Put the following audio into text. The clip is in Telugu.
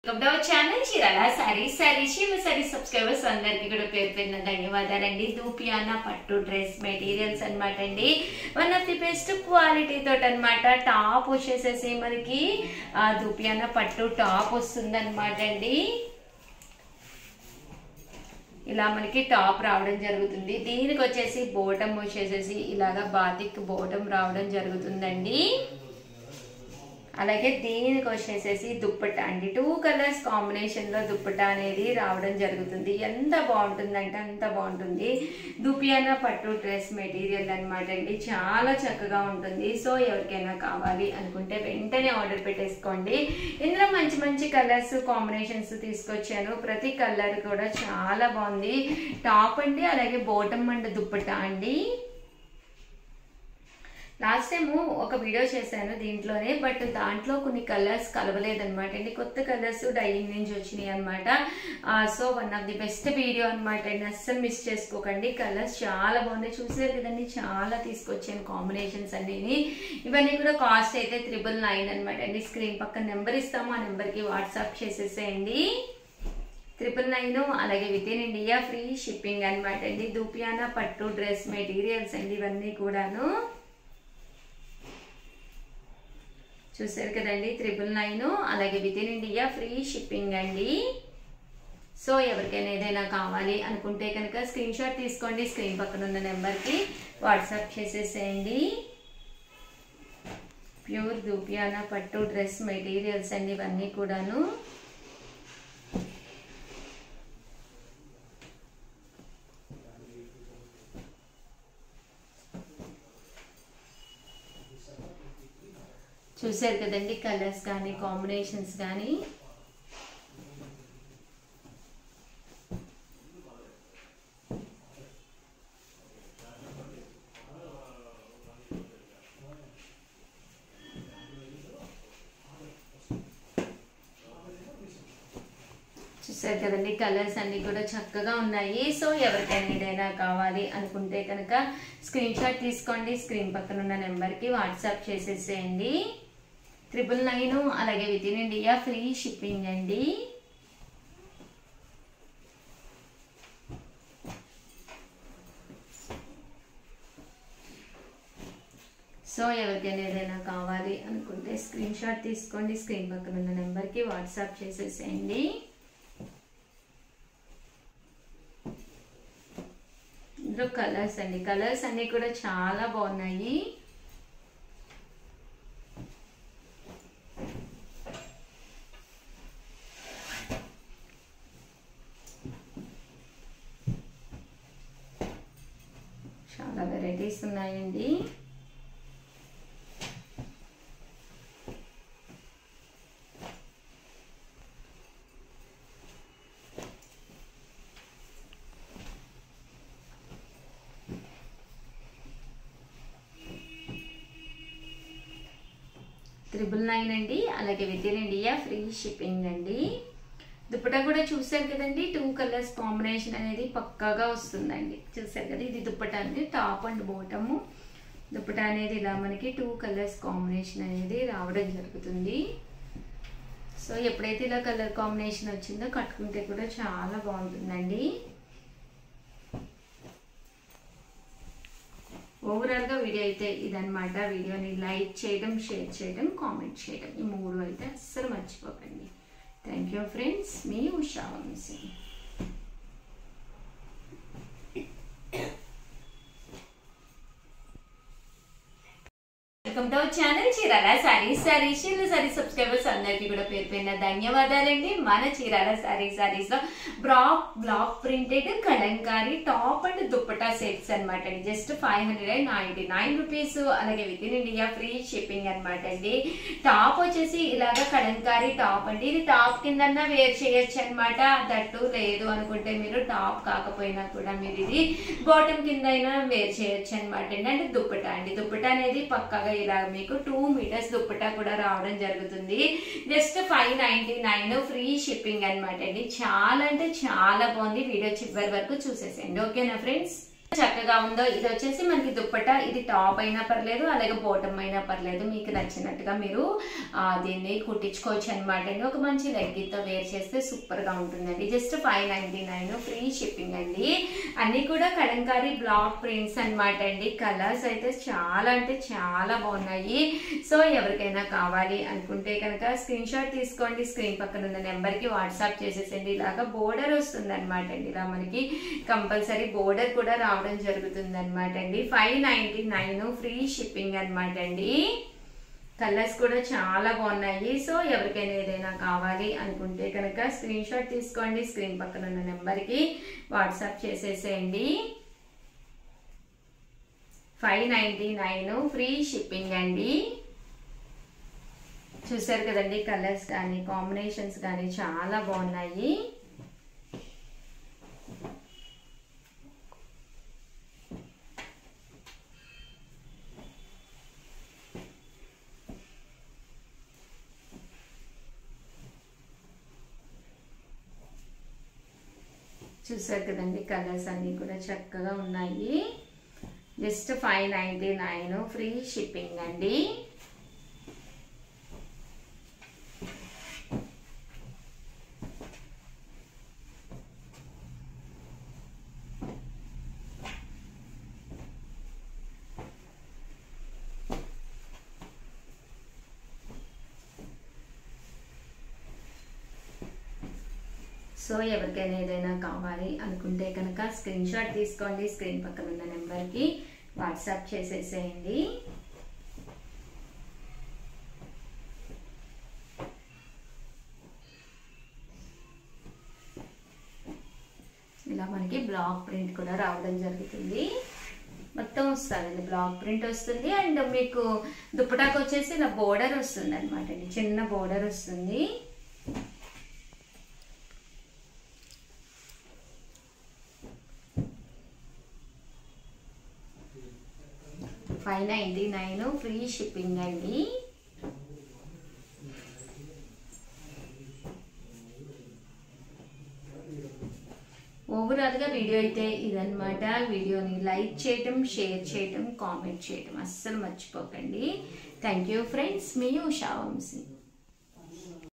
Welcome to our channel Chirala sarees subscribers అందరికి కూడా పేరు పేరున ధన్యవాదాలండి. దూపియానా పట్టు డ్రెస్ మెటీరియల్స్ అన్నమాట అండి. One of the best quality తోటి అన్నమాట. టాప్ వచ్చేసేసి మనకి దూపియానా పట్టు టాప్ వస్తుంది అనమాట అండి. ఇలా మనకి టాప్ రావడం జరుగుతుంది. దీనికి వచ్చేసి బోటం వచ్చేసేసి ఇలాగా బాతిక్ బోటం రావడం జరుగుతుందండి. అలాగే దీనికి వచ్చేసేసి దుప్పట్టా అండి. 2 కలర్స్ కాంబినేషన్ లో దుప్పట్టా అనేది రావడం జరుగుతుంది. ఎంత బాగుంటుందంటే అంత బాగుంటుంది. దూపియానా పట్టు డ్రెస్ మెటీరియల్ అనమాట అండి. చాలా చక్కగా ఉంటుంది. సో ఎవరికైనా కావాలి అనుకుంటే వెంటనే ఆర్డర్ పెట్టేసుకోండి. ఇందులో మంచి మంచి కలర్స్ కాంబినేషన్స్ తీసుకొచ్చాను. ప్రతి కలర్ కూడా చాలా బాగుంది. టాప్ అండి, అలాగే బాటమ్ అండ్ దుప్పట్టా అండి. లాస్ట్ టైము ఒక వీడియో చేశాను దీంట్లోనే, బట్ దాంట్లో కొన్ని కలర్స్ కలవలేదన్నమాట అండి. కొత్త కలర్స్ డైయింగ్ నుంచి వచ్చినాయి అనమాట. So one of the best video అనమాట అండి. అస్సలు మిస్ చేసుకోకండి. కలర్స్ చాలా బాగున్నాయి. చూసారు కదండి, చాలా తీసుకొచ్చాను కాంబినేషన్స్ అన్ని. ఇవన్నీ కూడా కాస్ట్ అయితే 999 అనమాట అండి. స్క్రీన్ పక్కన నెంబర్ ఇస్తాము, ఆ నెంబర్కి వాట్సాప్ చేసేసేయండి. 999. అలాగే within India free shipping అనమాట అండి. దూపియానా పట్టు డ్రెస్ మెటీరియల్స్ అండి ఇవన్నీ కూడాను. చూసారు కదండి, 999. అలాగే within India free shipping అండి. సో ఎవరికైనా ఏదైనా కావాలి అనుకుంటే కనుక స్క్రీన్ షాట్ తీసుకోండి. స్క్రీన్ పక్కన ఉన్న నెంబర్కి వాట్సాప్ చేసేసేయండి. ప్యూర్ దూపియానా పట్టు డ్రెస్ మెటీరియల్స్ అండి ఇవన్నీ కూడాను. చూసారు కదండి, కలర్స్ కానీ కాంబినేషన్స్ కానీ. చూసారు కదండి, కలర్స్ అన్ని కూడా చక్కగా ఉన్నాయి. సో ఎవరికైనా ఏదైనా కావాలి అనుకుంటే కనుక స్క్రీన్ షాట్ తీసుకోండి. స్క్రీన్ పక్కన ఉన్న నెంబర్కి వాట్సాప్ చేసేసేయండి. 999. అలాగే within India free shipping అండి. సో ఎవరికైనా ఏదైనా కావాలి అనుకుంటే స్క్రీన్ షాట్ తీసుకోండి. స్క్రీన్ పక్కన ఉన్న నెంబర్కి వాట్సాప్ చేసేసేయండి. ఇందులో కలర్స్ అండి, కలర్స్ అన్ని కూడా చాలా బాగున్నాయి. చాలా వెరైటీస్ ఉన్నాయండి. $999 అండి. అలాగే within India free shipping అండి. దుప్పటా కూడా చూసారు కదండి, 2 కలర్స్ కాంబినేషన్ అనేది పక్కాగా వస్తుందండి. చూసారు కదా, ఇది దుప్పటా అండి. టాప్ అండ్ బాటము దుప్పటా అనేది ఇలా మనకి 2 కలర్స్ కాంబినేషన్ అనేది రావడం జరుగుతుంది. సో ఎప్పుడైతే ఇలా కలర్ కాంబినేషన్ వచ్చిందో కట్టుకుంటే కూడా చాలా బాగుంటుందండి. ఓవరాల్గా వీడియో అయితే ఇదన్నమాట. వీడియోని లైక్ చేయడం, షేర్ చేయడం, కామెంట్ చేయడం, ఈ 3 అయితే అస్సలు మర్చిపోకండి. Thank you friends. మీ Usha Vamsi. Welcome to our channel Chirala sarees subscribers అందరికి కూడా పేరు పేరున ధన్యవాదాలండి. మన చీరాల సారీస్ లో block printed Kalamkari top and dupatta sets అనమాట అండి. Just 599 rupees. అలాగే within India free shipping అనమాట అండి. టాప్ వచ్చేసి ఇలాగా కలంకారీ టాప్ అండి. ఇది టాప్ కిందన్నా వేర్ చేయొచ్చు అనమాట. దట్టు లేదు అనుకుంటే మీరు టాప్ కాకపోయినా కూడా మీరు ఇది బాటమ్ కింద అయినా వేర్ చేయొచ్చు అనమాట అండి. అంటే దుప్పటా అండి. దుప్పటా అనేది పక్కాగా ఇలా మీకు 2 మీటర్స్ దుప్పటా కూడా రావడం జరుగుతుంది. జస్ట్ 599 ఫ్రీ షిప్పింగ్ అనమాట అండి. చాలా అంటే చాలా బాగుంది. వీడియో చివరి వరకు చూసేసేయండి. ఓకేనా ఫ్రెండ్స్? చక్కగా ఉందో. ఇది వచ్చేసి మనకి దుప్పట, ఇది టాప్ అయినా పర్లేదు అలాగే బాటమ్ అయినా పర్లేదు, మీకు నచ్చినట్టుగా మీరు దీన్ని కుట్టించుకోవచ్చు అనమాట అండి. ఒక మంచి లెగ్గితో వేర్ చేస్తే సూపర్ గా ఉంటుందండి. జస్ట్ 599 ఫ్రీ షిప్పింగ్ అండి. అన్ని కూడా కలంకారీ బ్లాక్ ప్రింట్స్ అనమాట అండి. కలర్స్ అయితే చాలా అంటే చాలా బాగున్నాయి. సో ఎవరికైనా కావాలి అనుకుంటే కనుక స్క్రీన్ షాట్ తీసుకోండి, స్క్రీన్ పక్కన ఉన్న నెంబర్ కి వాట్సాప్ చేసేసండి. ఇలాగా బోర్డర్ వస్తుంది అనమాట అండి. ఇలా మనకి కంపల్సరీ బోర్డర్ కూడా రావడం జరుగుతుంది అనమాట అండి. 599 ఫ్రీ షిప్పింగ్ అనమాట అండి. కలర్స్ కూడా చాలా బాగున్నాయి. సో ఎవరికైనా ఏదైనా కావాలి అనుకుంటే కనుక స్క్రీన్ షాట్ తీసుకోండి, స్క్రీన్ పక్కన ఉన్న నెంబర్ కి వాట్సాప్ చేసేసేయండి. 599 ఫ్రీ షిప్పింగ్ అండి. చూసారు కదండి, కలర్స్ కానీ కాంబినేషన్స్ కానీ చాలా బాగున్నాయి. చూసారు కదండి, కలర్స్ అన్ని కూడా చక్కగా ఉన్నాయి. జస్ట్ 599 ఫ్రీ షిప్పింగ్ అండి. సో ఎవరికైనా ఏదైనా కావాలి అనుకుంటే కనుక స్క్రీన్ షాట్ తీసుకోండి, స్క్రీన్ పక్కన ఉన్న నెంబర్కి వాట్సాప్ చేసేసేయండి. ఇలా మనకి బ్లాక్ ప్రింట్ కూడా రావడం జరుగుతుంది. మొత్తం వస్తుందండి, బ్లాక్ ప్రింట్ వస్తుంది. అండ్ మీకు దుప్పటాకు వచ్చేసి ఇలా బోర్డర్ వస్తుంది అనమాట అండి, చిన్న బోర్డర్ వస్తుంది. $599 ఫ్రీ షిప్పింగ్ అండి. ఓవరాల్గా వీడియో అయితే ఇదన్నమాట. వీడియోని లైక్ చేయటం, షేర్ చేయటం, కామెంట్ చేయటం అస్సలు మర్చిపోకండి. థ్యాంక్ యూ ఫ్రెండ్స్, మీ ఉషా వంశీ.